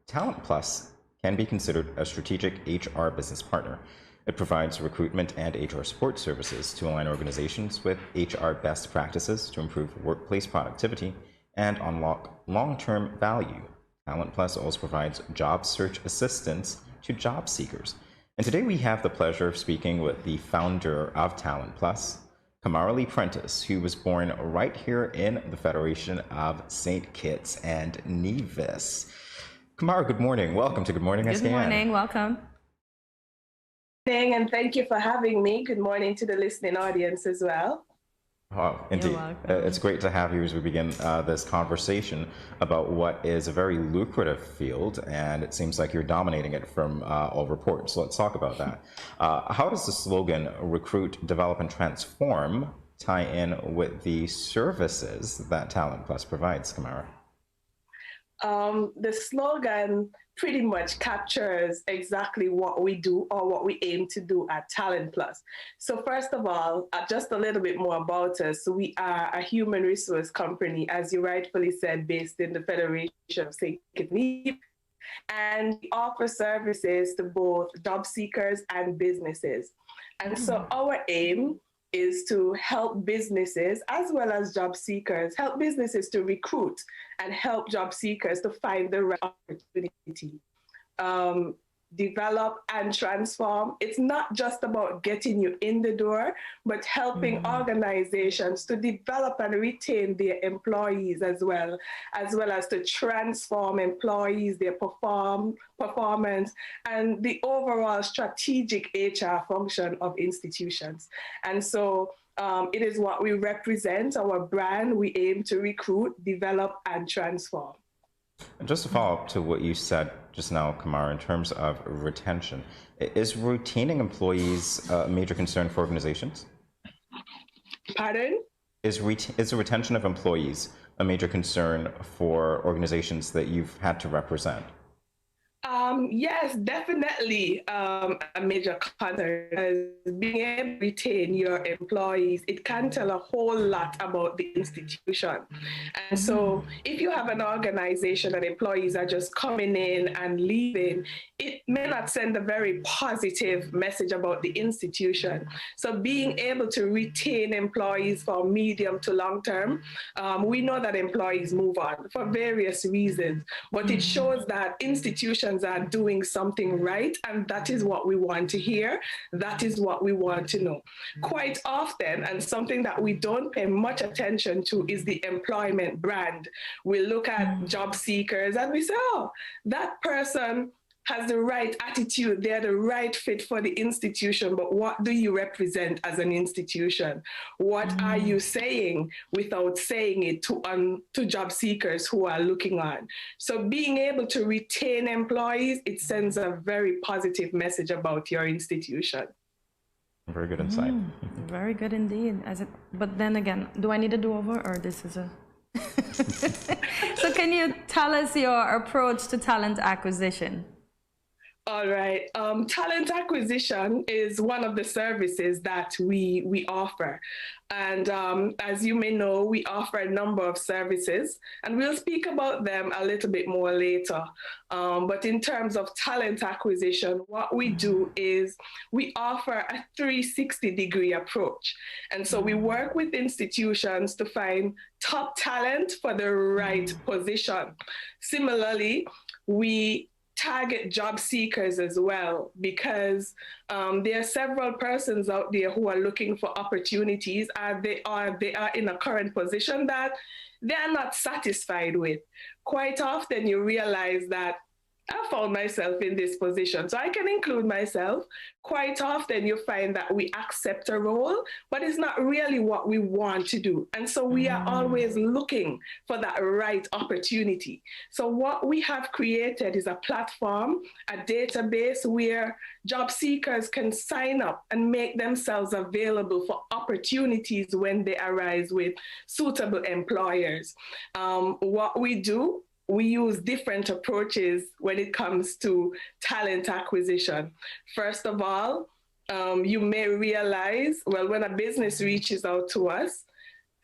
Talent Plus can be considered a strategic HR business partner. It provides recruitment and HR support services to align organizations with HR best practices to improve workplace productivity and unlock long-term value. Talent Plus also provides job search assistance to job seekers. And today we have the pleasure of speaking with the founder of Talent Plus, Camara Lee-Prentice, who was born right here in the Federation of St. Kitts and Nevis. Camara, good morning. Welcome to Good Morning, SKN. Good morning. Welcome. And thank you for having me. Good morning to the listening audience as well. Oh, indeed. It's great to have you as we begin this conversation about what is a very lucrative field, and it seems like you're dominating it from all reports. So let's talk about that. How does the slogan "Recruit, Develop, and Transform" tie in with the services that Talent Plus provides, Camara? The slogan pretty much captures exactly what we do or what we aim to do at Talent Plus. So first of all, just a little bit more about us. We are a human resource company, as you rightfully said, based in the Federation of St. Kitts and Nevis, and we offer services to both job seekers and businesses. And so our aim is to help businesses as well as job seekers, help businesses to recruit and help job seekers to find the right opportunity. Develop and transform. It's not just about getting you in the door, but helping organizations to develop and retain their employees as well as to transform employees, their performance, and the overall strategic HR function of institutions. And so it is what we represent, our brand. We aim to recruit, develop, and transform. And just to follow up to what you said just now, Camara, in terms of retention, is retaining employees a major concern for organizations? Pardon? Is the retention of employees a major concern for organizations that you've had to represent? Yes, definitely a major concern. Being able to retain your employees, it can tell a whole lot about the institution. And so if you have an organization and employees are just coming in and leaving, it may not send a very positive message about the institution. So being able to retain employees for medium to long term, we know that employees move on for various reasons, but it shows that institutions are doing something right, and that is what we want to hear. That is what we want to know. Quite often, and something that we don't pay much attention to, is the employment brand. We look at job seekers and we say, oh, that person has the right attitude, they're the right fit for the institution, but what do you represent as an institution? What are you saying without saying it to job seekers who are looking on? So being able to retain employees, it sends a very positive message about your institution. Very good insight. Very good indeed. But then again, do I need to do over, or this is a... So can you tell us your approach to talent acquisition? All right. Talent acquisition is one of the services that we offer. And as you may know, we offer a number of services, and we'll speak about them a little bit more later. But in terms of talent acquisition, what we do is we offer a 360-degree approach. And so we work with institutions to find top talent for the right position. Similarly, we target job seekers as well, because there are several persons out there who are looking for opportunities, and they are in a current position that they're not satisfied with. Quite often you realize that I found myself in this position, so I can include myself. Quite often you find that we accept a role, but it's not really what we want to do. And so we are always looking for that right opportunity. So what we have created is a platform, a database where job seekers can sign up and make themselves available for opportunities when they arise with suitable employers. What we do, we use different approaches when it comes to talent acquisition. First of all, you may realize, well, when a business reaches out to us,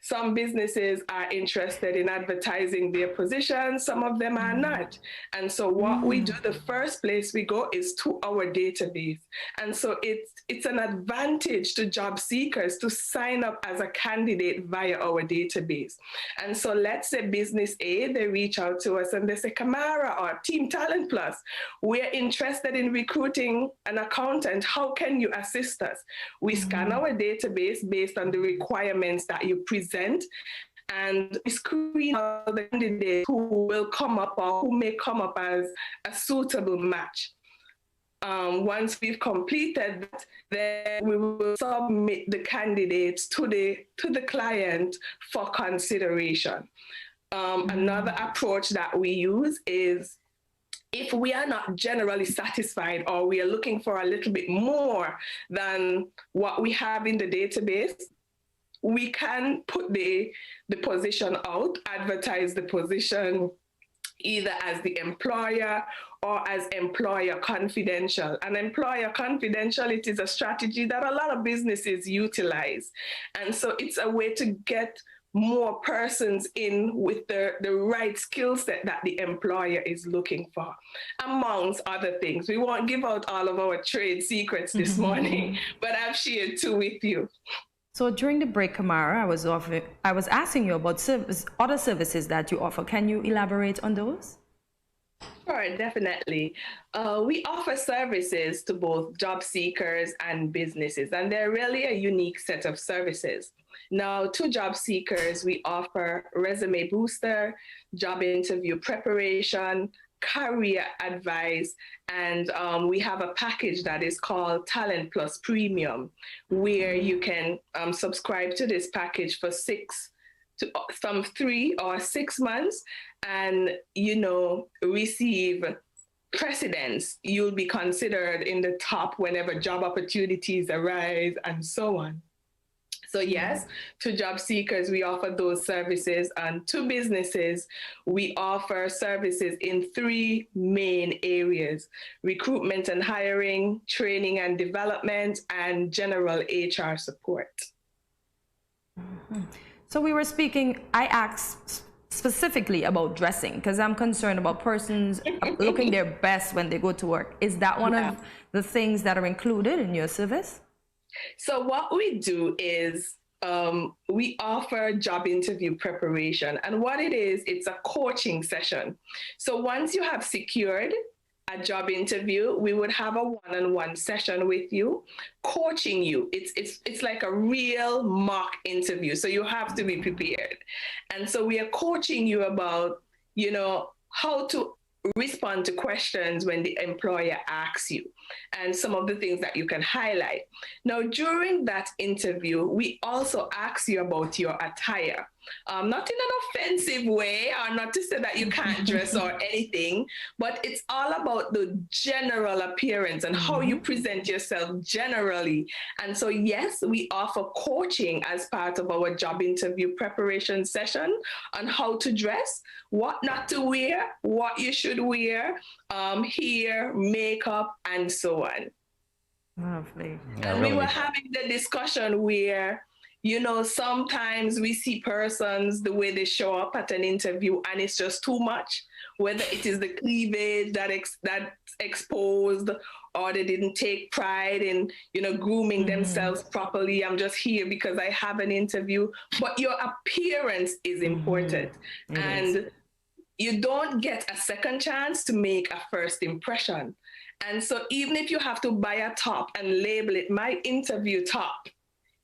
Some businesses are interested in advertising their positions, some of them are not. And so what we do, the first place we go is to our database. And so it's an advantage to job seekers to sign up as a candidate via our database. And so let's say business A, they reach out to us and they say, Camara or Team Talent Plus, we're interested in recruiting an accountant. How can you assist us? We scan our database based on the requirements that you present, and we screen out the candidates who will come up or who may come up as a suitable match. Once we've completed that, then we will submit the candidates to the client for consideration. Another approach that we use is, if we are not generally satisfied or we are looking for a little bit more than what we have in the database, we can put the position out, advertise the position either as the employer or as employer confidential. And employer confidential, it is a strategy that a lot of businesses utilize. And so it's a way to get more persons in with the right skill set that the employer is looking for, amongst other things. We won't give out all of our trade secrets this morning, but I've shared two with you. So during the break, Camara, I was asking you about other services that you offer. Can you elaborate on those? Sure, definitely. We offer services to both job seekers and businesses, and they're really a unique set of services. Now, to job seekers, we offer resume booster, job interview preparation, career advice, and we have a package that is called Talent Plus Premium, where you can subscribe to this package for 3 or 6 months, and receive precedence. You'll be considered in the top whenever job opportunities arise, and so on. So yes, to job seekers, we offer those services, and to businesses, we offer services in 3 main areas: recruitment and hiring, training and development, and general HR support. So we were speaking, I asked specifically about dressing, because I'm concerned about persons looking their best when they go to work. Is that one of the things that are included in your service? So what we do is we offer job interview preparation. And what it is, it's a coaching session. So once you have secured a job interview, we would have a one-on-one session with you, coaching you. It's like a real mock interview. So you have to be prepared. And so we are coaching you about, how to respond to questions when the employer asks you, and some of the things that you can highlight. Now, during that interview, we also ask you about your attire. Not in an offensive way, or not to say that you can't dress or anything, but it's all about the general appearance and how you present yourself generally. And so, yes, we offer coaching as part of our job interview preparation session on how to dress, what not to wear, what you should wear, hair, makeup, and so on. Lovely. And we were having the discussion where, sometimes we see persons, the way they show up at an interview, and it's just too much, whether it is the cleavage that's exposed, or they didn't take pride in, grooming themselves properly. I'm just here because I have an interview. But your appearance is important. And you don't get a second chance to make a first impression. And so even if you have to buy a top and label it my interview top,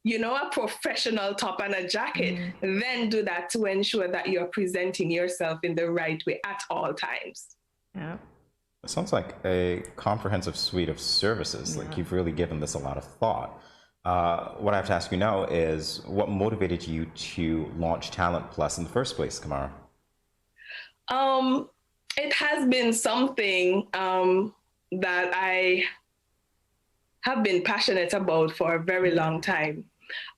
a professional top and a jacket, then do that to ensure that you're presenting yourself in the right way at all times. Yeah. It sounds like a comprehensive suite of services. Like, you've really given this a lot of thought. What I have to ask you now is, what motivated you to launch Talent Plus in the first place, Camara? It has been something that I have been passionate about for a very long time.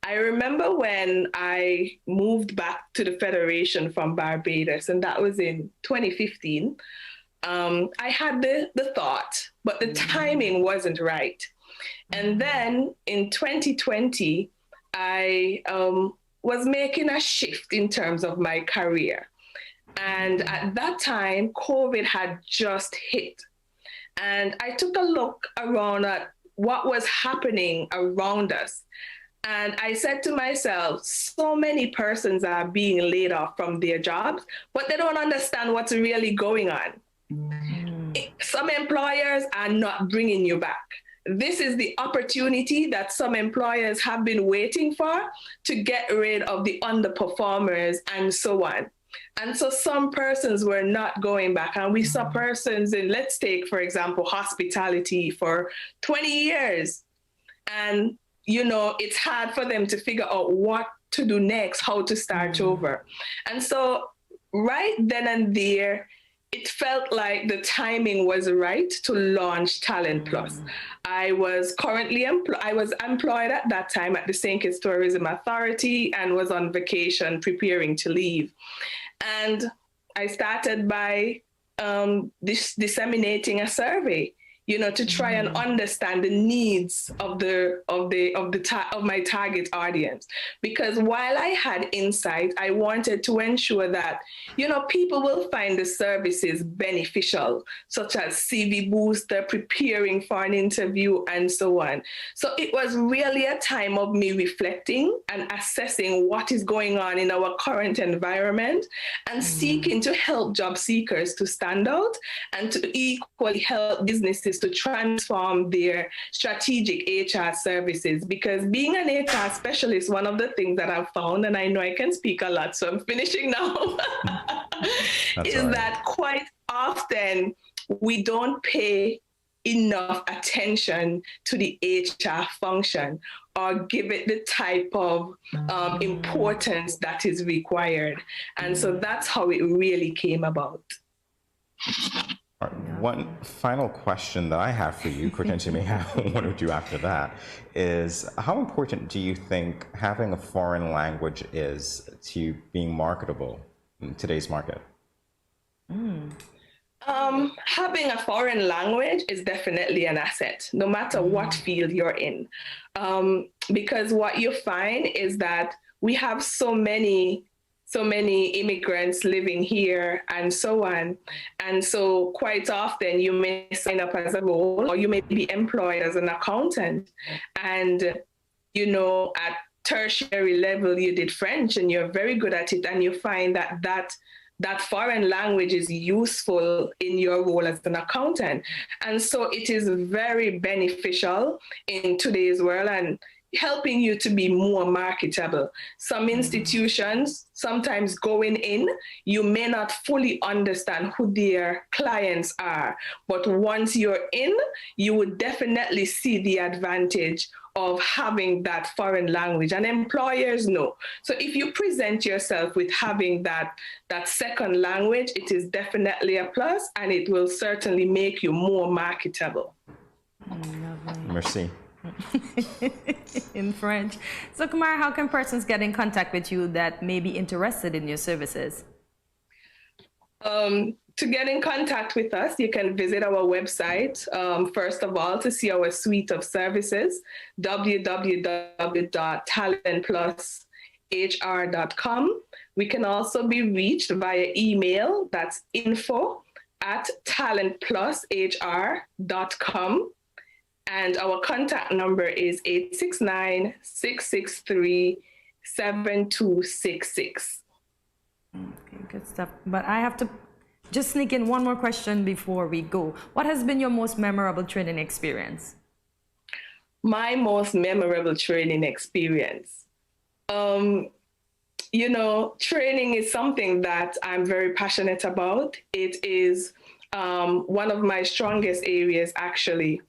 I remember when I moved back to the Federation from Barbados, and that was in 2015. I had the thought, but the timing wasn't right. And then in 2020, I was making a shift in terms of my career. And at that time, COVID had just hit. And I took a look around at what was happening around us. And I said to myself, so many persons are being laid off from their jobs, but they don't understand what's really going on. Some employers are not bringing you back. This is the opportunity that some employers have been waiting for to get rid of the underperformers and so on. And so some persons were not going back. And we saw persons in, let's take, for example, hospitality for 20 years. And, you know, it's hard for them to figure out what to do next, how to start over. And so right then and there, it felt like the timing was right to launch Talent Plus. I was currently employed at that time at the St. Kitts Tourism Authority and was on vacation preparing to leave. And I started by disseminating a survey, you know, to try and understand the needs of my target audience. Because while I had insight, I wanted to ensure that, you know, people will find the services beneficial, such as CV booster, preparing for an interview, and so on. So it was really a time of me reflecting and assessing what is going on in our current environment and seeking to help job seekers to stand out and to equally help businesses to transform their strategic HR services. Because being an HR specialist, one of the things that I've found, and I know I can speak a lot, so I'm finishing now, is that quite often we don't pay enough attention to the HR function or give it the type of importance that is required. And so that's how it really came about. One final question that I have for you, Cortensia may have one or two after that, is how important do you think having a foreign language is to being marketable in today's market? Having a foreign language is definitely an asset, no matter what field you're in. Because what you find is that we have so many immigrants living here and so on. And so quite often you may sign up as a role or you may be employed as an accountant. And, you know, at tertiary level, you did French and you're very good at it. And you find that foreign language is useful in your role as an accountant. And so it is very beneficial in today's world and helping you to be more marketable. Some institutions, sometimes going in, you may not fully understand who their clients are, but once you're in, you would definitely see the advantage of having that foreign language, and employers know. So if you present yourself with having that second language, it is definitely a plus, and it will certainly make you more marketable. Merci. In French. So Camara, how can persons get in contact with you that may be interested in your services? To get in contact with us, you can visit our website, first of all, to see our suite of services, www.talentplushr.com. We can also be reached via email, that's info@talentplushr.com. And our contact number is 869-663-7266. Okay, good stuff. But I have to just sneak in one more question before we go. What has been your most memorable training experience? My most memorable training experience. You know, training is something that I'm very passionate about. It is one of my strongest areas, actually.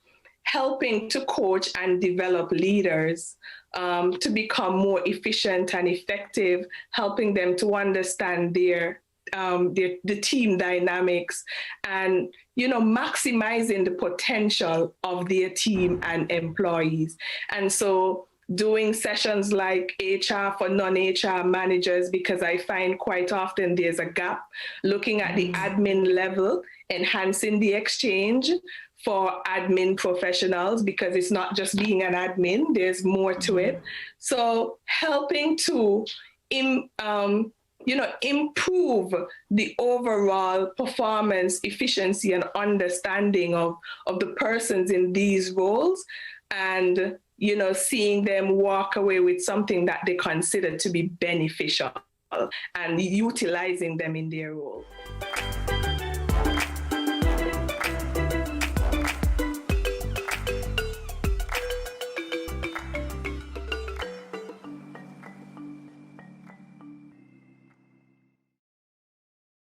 Helping to coach and develop leaders to become more efficient and effective, helping them to understand the team dynamics and, you know, maximizing the potential of their team and employees. And so doing sessions like HR for non-HR managers, because I find quite often there's a gap, looking at the admin level, enhancing the exchange for admin professionals, because it's not just being an admin, there's more to it. So helping to improve the overall performance, efficiency, and understanding of the persons in these roles, and seeing them walk away with something that they consider to be beneficial and utilizing them in their role.